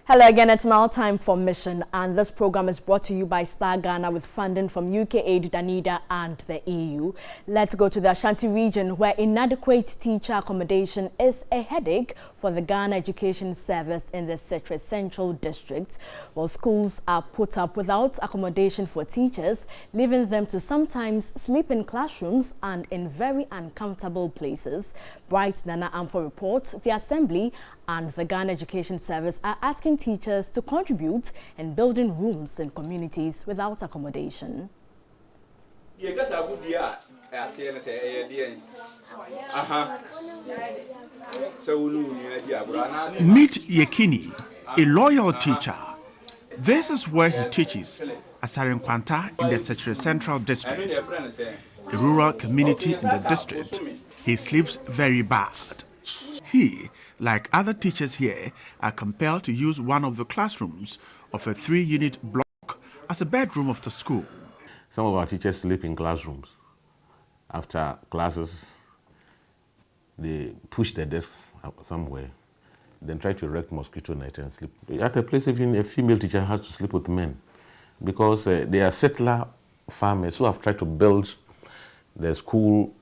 Hello again, it's now time for Mission, and this program is brought to you by Star Ghana with funding from UK Aid, Danida and the EU. Let's go to the Ashanti region, where inadequate teacher accommodation is a headache for the Ghana Education Service in the Sekyere Central District. Well, schools are put up without accommodation for teachers, leaving them to sometimes sleep in classrooms and in very uncomfortable places. Bright Nana Amfo reports the Assembly and the Ghana Education Service are asking teachers to contribute in building rooms in communities without accommodation. Meet Yekini, a loyal teacher. This is where he teaches at Sarenkwanta in the Sekyere Central District, a rural community in the district. He sleeps very bad. He, like other teachers here, are compelled to use one of the classrooms of a 3-unit block as a bedroom of the school. Some of our teachers sleep in classrooms. After classes, they push their desks somewhere, then try to erect mosquito net and sleep. At a place, even a female teacher has to sleep with men because they are settler farmers who have tried to build the school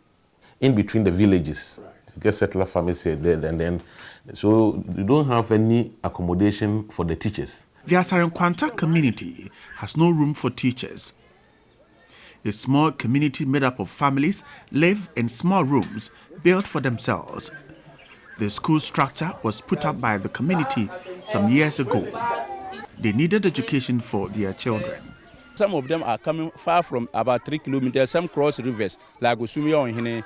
in between the villages. To get settler farmers here, there, and then, so you don't have any accommodation for the teachers. The Sarenkwanta community has no room for teachers. A small community made up of families live in small rooms built for themselves. The school structure was put up by the community some years ago. They needed education for their children. Some of them are coming far from about 3 kilometers. Some cross rivers, like Usumia and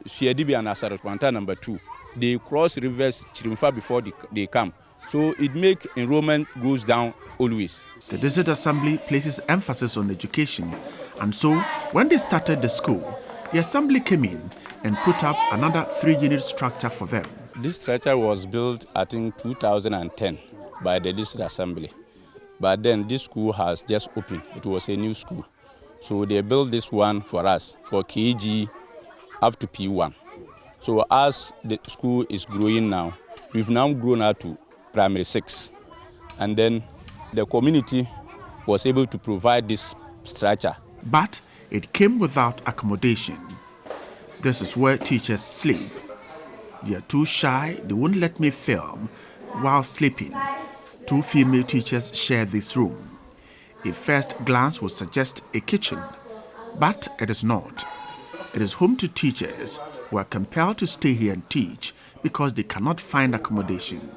Siedibi and Sarenkwanta number 2. They cross rivers Chirimfa before they come. So it makes enrollment goes down always. The District Assembly places emphasis on education, and so when they started the school, the Assembly came in and put up another 3-unit structure for them. This structure was built, I think, 2010 by the District Assembly. But then this school has just opened. It was a new school. So they built this one for us, for KG up to P1. So as the school is growing now, we've now grown out to primary 6. And then the community was able to provide this structure. But it came without accommodation. This is where teachers sleep. They are too shy, they won't let me film while sleeping. 2 female teachers share this room. A first glance would suggest a kitchen, but it is not. It is home to teachers who are compelled to stay here and teach because they cannot find accommodation.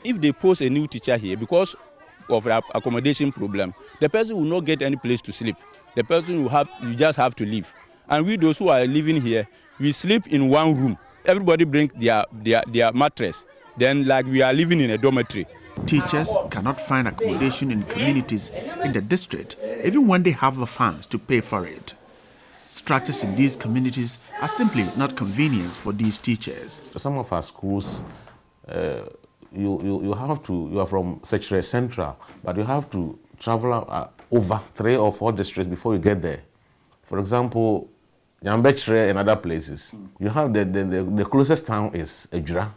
If they post a new teacher here because of the accommodation problem, the person will not get any place to sleep. The person will you just have to leave. And we, those who are living here, we sleep in one room. Everybody brings their mattress. Then like we are living in a dormitory. Teachers cannot find accommodation in communities in the district, even when they have the funds to pay for it. Structures in these communities are simply not convenient for these teachers. Some of our schools, you are from Sekyere Central, but you have to travel over 3 or 4 districts before you get there. For example, Yambechere and other places, you have the closest town is Ejura.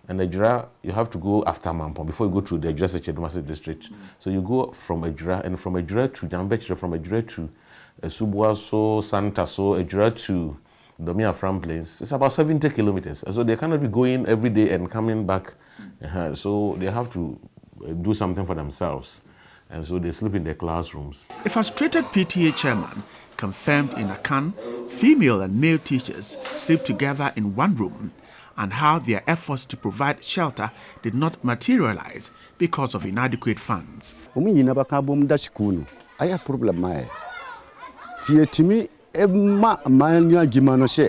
And Ejura, you have to go after Mampong before you go to the Ejura Sekyere district. So you go from Ejura, and from Ejura to Yambechere, from Ejura to Subuaso, Santaso, Ejura to Domia Fram Plains. It's about 70 kilometers. So they cannot be going every day and coming back. So they have to do something for themselves. And so they sleep in their classrooms. A frustrated PTA chairman confirmed in Akan, female and male teachers sleep together in one room, and how their efforts to provide shelter did not materialize because of inadequate funds. I have problem. Timi Emma Mania Gimanoshe,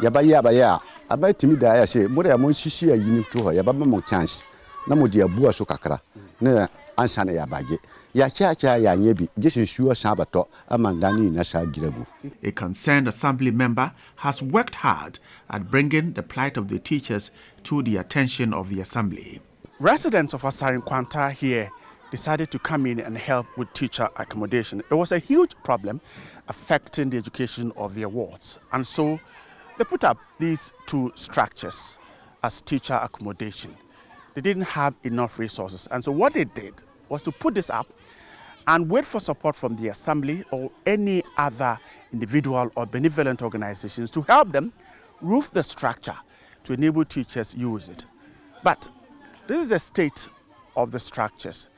Yabaya, about Timi Diashe, Moria Monsishi, unique to her, Yabama chance, Namodia Bua Sokakra, ne Ansana Yabage, Yacha Yanebi, just ensure Sabato, Amandani Nasa Girebu. A concerned assembly member has worked hard at bringing the plight of the teachers to the attention of the assembly. Residents of Sarenkwanta here decided to come in and help with teacher accommodation. It was a huge problem affecting the education of their wards. And so they put up these 2 structures as teacher accommodation. they didn't have enough resources. And so what they did was to put this up and wait for support from the assembly or any other individual or benevolent organizations to help them roof the structure to enable teachers use it. But this is the state of the structures.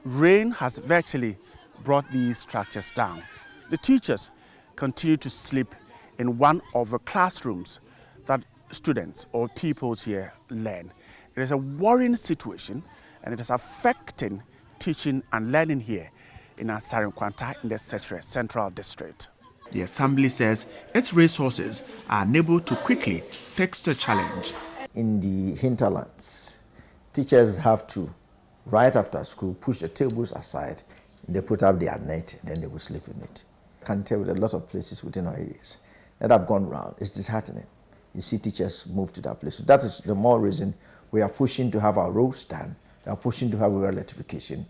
Rain has virtually brought these structures down. The teachers continue to sleep in one of the classrooms that students or pupils here learn. It is a worrying situation, and it is affecting teaching and learning here in Asare-Nkwanta in the Sekyere Central District. The assembly says its resources are unable to quickly fix the challenge. In the hinterlands, teachers have to, right after school, push the tables aside, they put up their net, and then they will sleep in it. I can tell with a lot of places within our areas that have gone round, it's disheartening. You see teachers move to that place. So that is the more reason we are pushing to have our roads done, we are pushing to have rural electrification.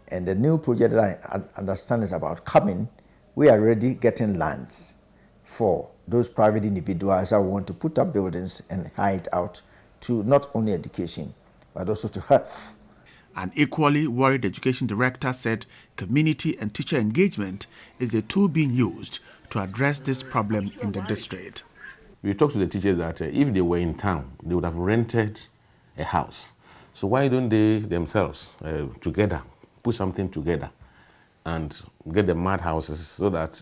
And the new project that I understand is about coming, we are already getting lands for those private individuals that want to put up buildings and hire out to not only education, but also to health. An equally worried education director said community and teacher engagement is the tool being used to address this problem in the district. We talked to the teachers that if they were in town, they would have rented a house. So why don't they themselves together put something together and get the mad houses so that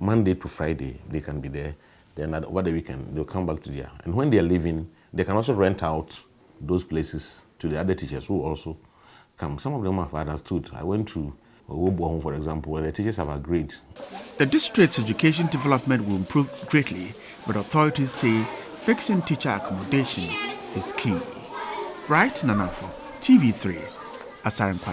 Monday to Friday they can be there. Then over the weekend they'll come back to there. And when they are leaving, they can also rent out those places to the other teachers who also come. Some of them have understood. I went to Wobo, for example, where the teachers have agreed. The district's education development will improve greatly, but authorities say fixing teacher accommodation is key. Right, Nanafo, TV3, Asare-Nkwanta.